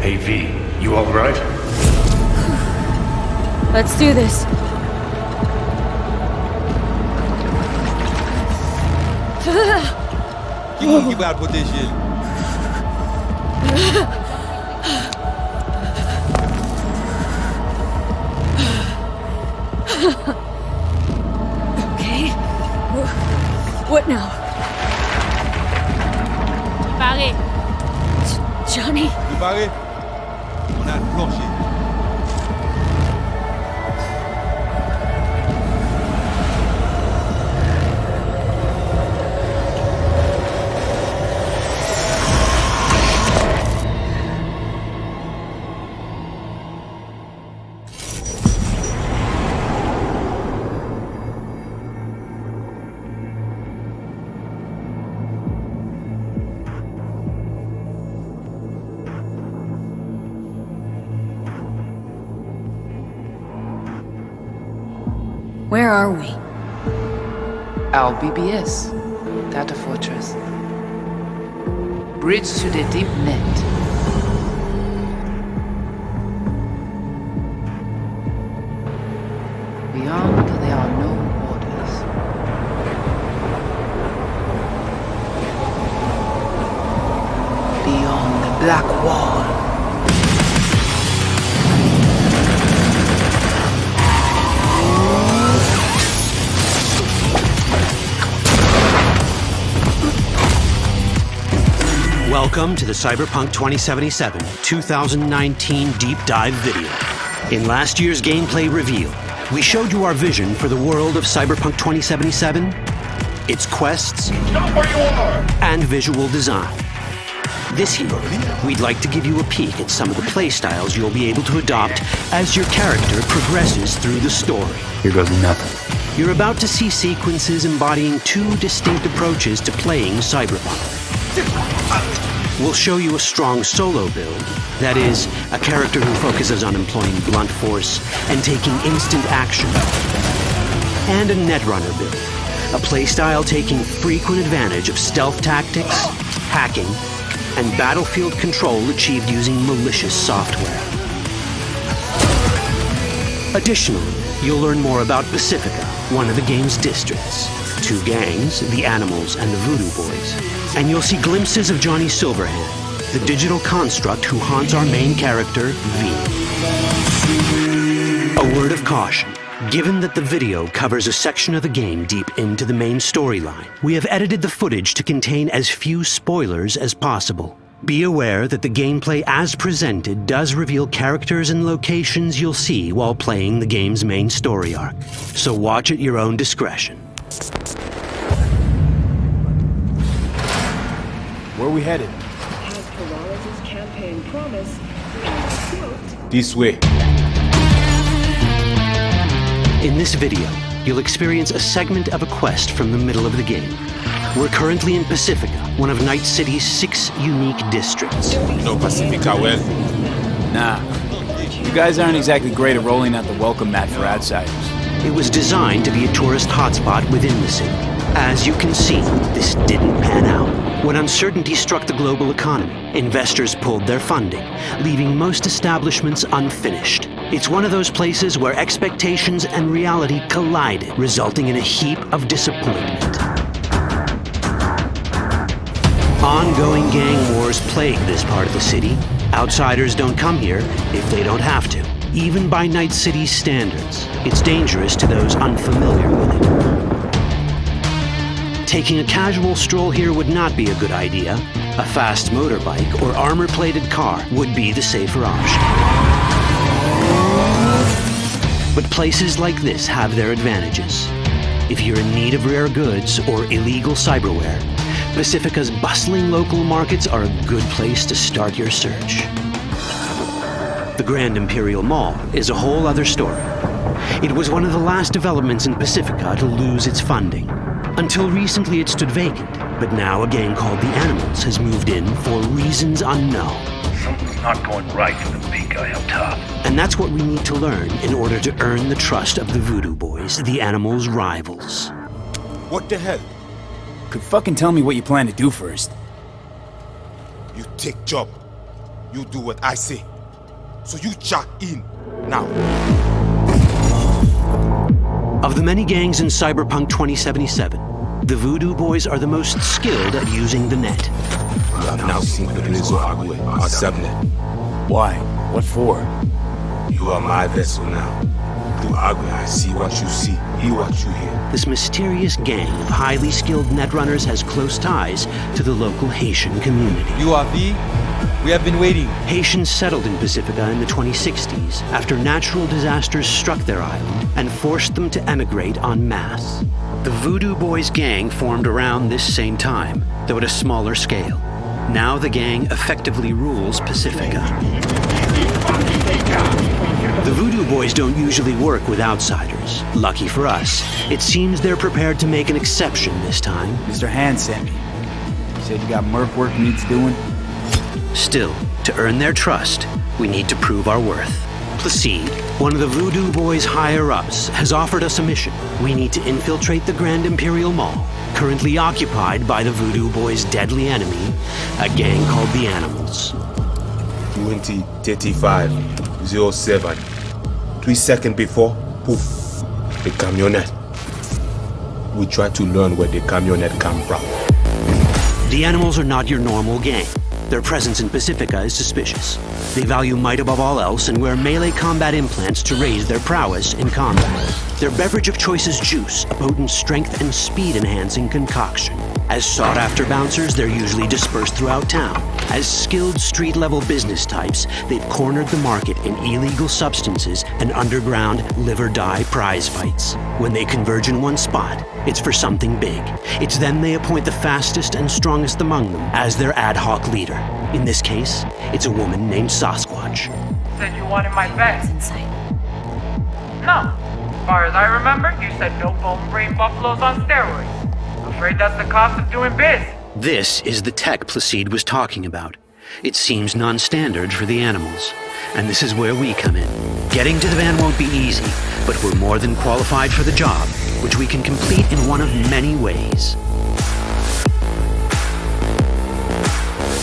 Hey V, you alright? Let's do this. Give out what this is. Okay. What now? Barré. Johnny? Vous barrez? On a le plancher. Where are we? Our BBS, Data Fortress. Bridge to the deep net. Beyond, there are no borders. Beyond the black wall. Welcome to the Cyberpunk 2077 2019 Deep Dive video. In last year's gameplay reveal, we showed you our vision for the world of Cyberpunk 2077, its quests, and visual design. This year, we'd like to give you a peek at some of the playstyles you'll be able to adopt as your character progresses through the story. Here goes nothing. You're about to see sequences embodying two distinct approaches to playing Cyberpunk. We'll show you a strong solo build, that is, a character who focuses on employing blunt force and taking instant action. And a netrunner build, a playstyle taking frequent advantage of stealth tactics, hacking, and battlefield control achieved using malicious software. Additionally, you'll learn more about Pacifica, one of the game's districts, two gangs, the Animals and the Voodoo Boys, and you'll see glimpses of Johnny Silverhand, the digital construct who haunts our main character, V. A word of caution. Given that the video covers a section of the game deep into the main storyline, we have edited the footage to contain as few spoilers as possible. Be aware that the gameplay as presented does reveal characters and locations you'll see while playing the game's main story arc. So watch at your own discretion. Where are we headed? As Peralez's campaign promise, quote, This way. In this video, you'll experience a segment of a quest from the middle of the game. We're currently in Pacifica, one of Night City's 6 unique districts. No Pacifica well. Nah. You guys aren't exactly great at rolling out the welcome mat for outsiders. It was designed to be a tourist hotspot within the city. As you can see, this didn't pan out. When uncertainty struck the global economy, investors pulled their funding, leaving most establishments unfinished. It's one of those places where expectations and reality collided, resulting in a heap of disappointment. Ongoing gang wars plague this part of the city. Outsiders don't come here if they don't have to. Even by Night City's standards, it's dangerous to those unfamiliar with it. Taking a casual stroll here would not be a good idea. A fast motorbike or armor-plated car would be the safer option. But places like this have their advantages. If you're in need of rare goods or illegal cyberware, Pacifica's bustling local markets are a good place to start your search. The Grand Imperial Mall is a whole other story. It was one of the last developments in Pacifica to lose its funding. Until recently it stood vacant, but now a gang called the Animals has moved in for reasons unknown. Something's not going right for the big guy up top. And that's what we need to learn in order to earn the trust of the Voodoo Boys, the Animals' rivals. What the hell? Could fucking tell me what you plan to do first. You take job. You do what I say. So you check in now. Of the many gangs in Cyberpunk 2077, the Voodoo Boys are the most skilled at using the net. You have now seen the Rezo Agwe, our subnet. Why? What for? You are my vessel now. Through Agwe, I see what you see, hear what you hear. This mysterious gang of highly skilled netrunners has close ties to the local Haitian community. You are V? We have been waiting. Haitians settled in Pacifica in the 2060s after natural disasters struck their island and forced them to emigrate en masse. The Voodoo Boys gang formed around this same time, though at a smaller scale. Now the gang effectively rules Pacifica. The Voodoo Boys don't usually work with outsiders. Lucky for us, it seems they're prepared to make an exception this time. Mr. Hand sent me. He said you got merc work needs doing. Still, to earn their trust, we need to prove our worth. Placide, one of the Voodoo Boys' higher-ups, has offered us a mission. We need to infiltrate the Grand Imperial Mall, currently occupied by the Voodoo Boys' deadly enemy, a gang called the Animals. 20:35:07. 3 seconds before, poof, the camionette. We try to learn where the camionette come from. The Animals are not your normal gang. Their presence in Pacifica is suspicious. They value might above all else and wear melee combat implants to raise their prowess in combat. Their beverage of choice is juice, a potent strength and speed-enhancing concoction. As sought-after bouncers, they're usually dispersed throughout town. As skilled street-level business types, they've cornered the market in illegal substances and underground live-or-die prize fights. When they converge in one spot, it's for something big. It's then they appoint the fastest and strongest among them as their ad hoc leader. In this case, it's a woman named Sasquatch. Said you wanted my vet. Inside. No. As far as I remember, you said no bone brain buffaloes on steroids. Afraid that's the cost of doing biz. This is the tech Placide was talking about. It seems non-standard for the Animals. And this is where we come in. Getting to the van won't be easy, but we're more than qualified for the job, which we can complete in one of many ways.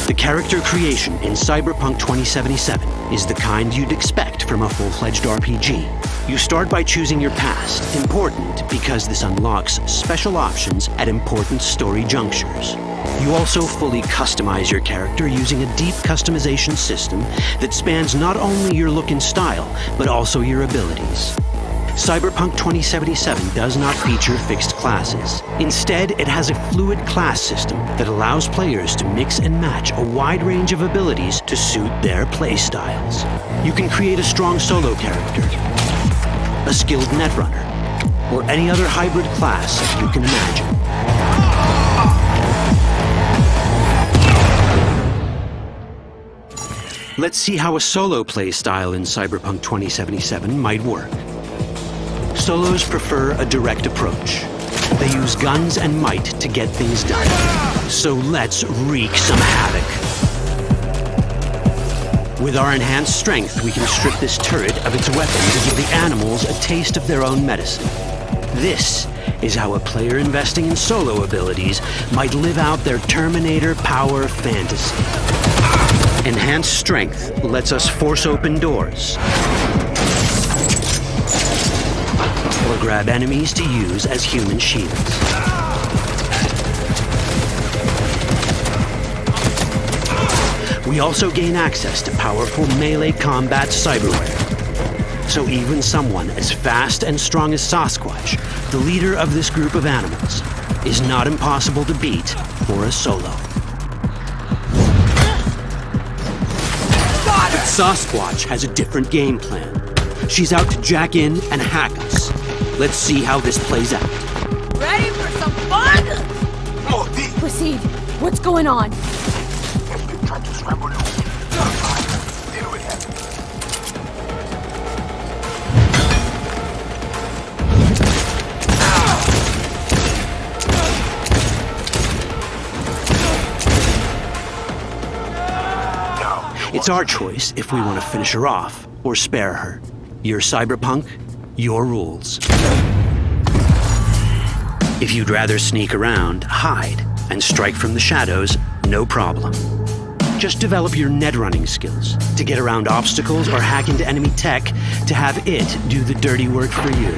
The character creation in Cyberpunk 2077 is the kind you'd expect from a full-fledged RPG. You start by choosing your past, important because this unlocks special options at important story junctures. You also fully customize your character using a deep customization system that spans not only your look and style, but also your abilities. Cyberpunk 2077 does not feature fixed classes. Instead, it has a fluid class system that allows players to mix and match a wide range of abilities to suit their playstyles. You can create a strong solo character, a skilled netrunner, or any other hybrid class you can imagine. Let's see how a solo playstyle in Cyberpunk 2077 might work. Solos prefer a direct approach. They use guns and might to get things done. So let's wreak some havoc. With our enhanced strength, we can strip this turret of its weapons and give the Animals a taste of their own medicine. This is how a player investing in solo abilities might live out their Terminator power fantasy. Enhanced strength lets us force open doors, or grab enemies to use as human shields. We also gain access to powerful melee combat cyberware. So even someone as fast and strong as Sasquatch, the leader of this group of animals, is not impossible to beat for a solo. But Sasquatch has a different game plan. She's out to jack in and hack us. Let's see how this plays out. Ready for some fun? Placide, what's going on? It's our choice if we want to finish her off or spare her. Your Cyberpunk, your rules. If you'd rather sneak around, hide, and strike from the shadows, no problem. Just develop your net running skills to get around obstacles or hack into enemy tech to have it do the dirty work for you.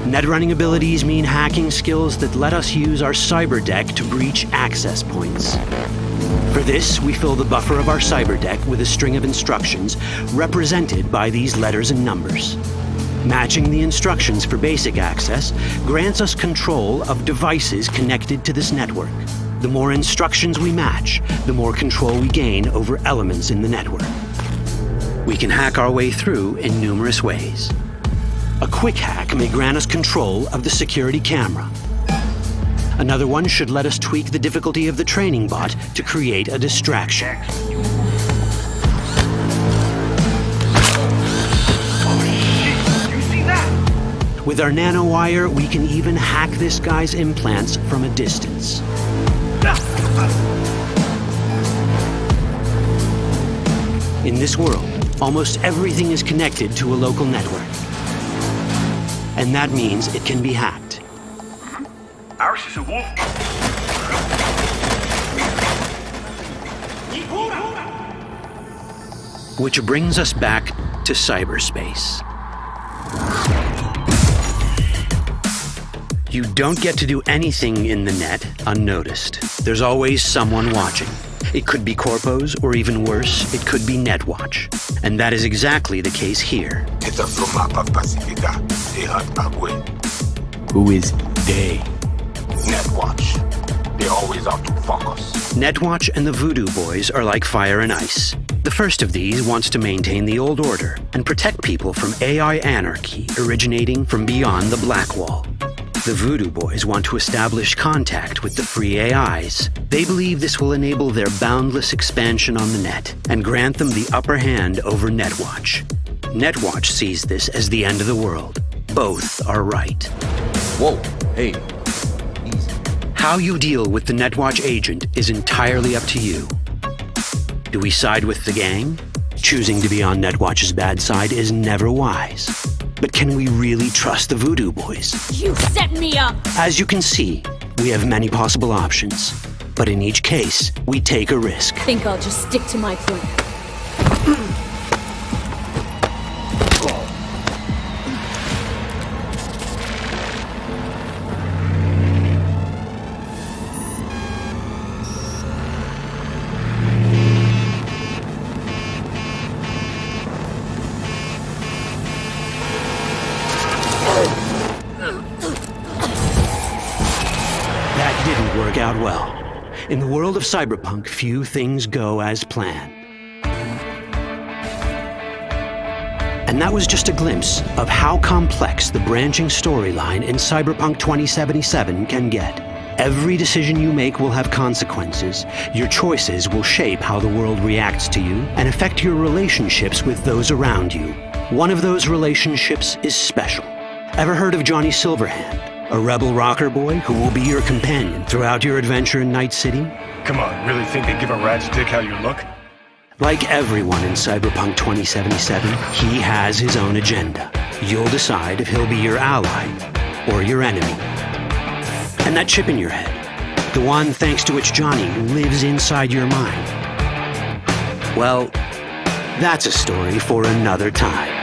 Net running abilities mean hacking skills that let us use our cyber deck to breach access points. For this, we fill the buffer of our cyber deck with a string of instructions represented by these letters and numbers. Matching the instructions for basic access grants us control of devices connected to this network. The more instructions we match, the more control we gain over elements in the network. We can hack our way through in numerous ways. A quick hack may grant us control of the security camera. Another one should let us tweak the difficulty of the training bot to create a distraction. With our nanowire, we can even hack this guy's implants from a distance. In this world, almost everything is connected to a local network. And that means it can be hacked. Ours is a wolf. Which brings us back to cyberspace. You don't get to do anything in the net unnoticed. There's always someone watching. It could be corpos, or even worse, it could be Netwatch. And that is exactly the case here. Who is they? Netwatch. They always out to fuck us. Netwatch and the Voodoo Boys are like fire and ice. The first of these wants to maintain the old order and protect people from AI anarchy originating from beyond the Black Wall. The Voodoo Boys want to establish contact with the free AIs. They believe this will enable their boundless expansion on the net and grant them the upper hand over Netwatch. Netwatch sees this as the end of the world. Both are right. Whoa, hey. How you deal with the Netwatch agent is entirely up to you. Do we side with the gang? Choosing to be on Netwatch's bad side is never wise. But can we really trust the Voodoo Boys? You set me up! As you can see, we have many possible options. But in each case, we take a risk. Think I'll just stick to my plan. That didn't work out well. In the world of Cyberpunk, few things go as planned. And that was just a glimpse of how complex the branching storyline in Cyberpunk 2077 can get. Every decision you make will have consequences. Your choices will shape how the world reacts to you and affect your relationships with those around you. One of those relationships is special. Ever heard of Johnny Silverhand? A rebel rocker boy who will be your companion throughout your adventure in Night City? Come on, really think they give a rat's dick how you look? Like everyone in Cyberpunk 2077, he has his own agenda. You'll decide if he'll be your ally or your enemy. And that chip in your head, the one thanks to which Johnny lives inside your mind, well, that's a story for another time.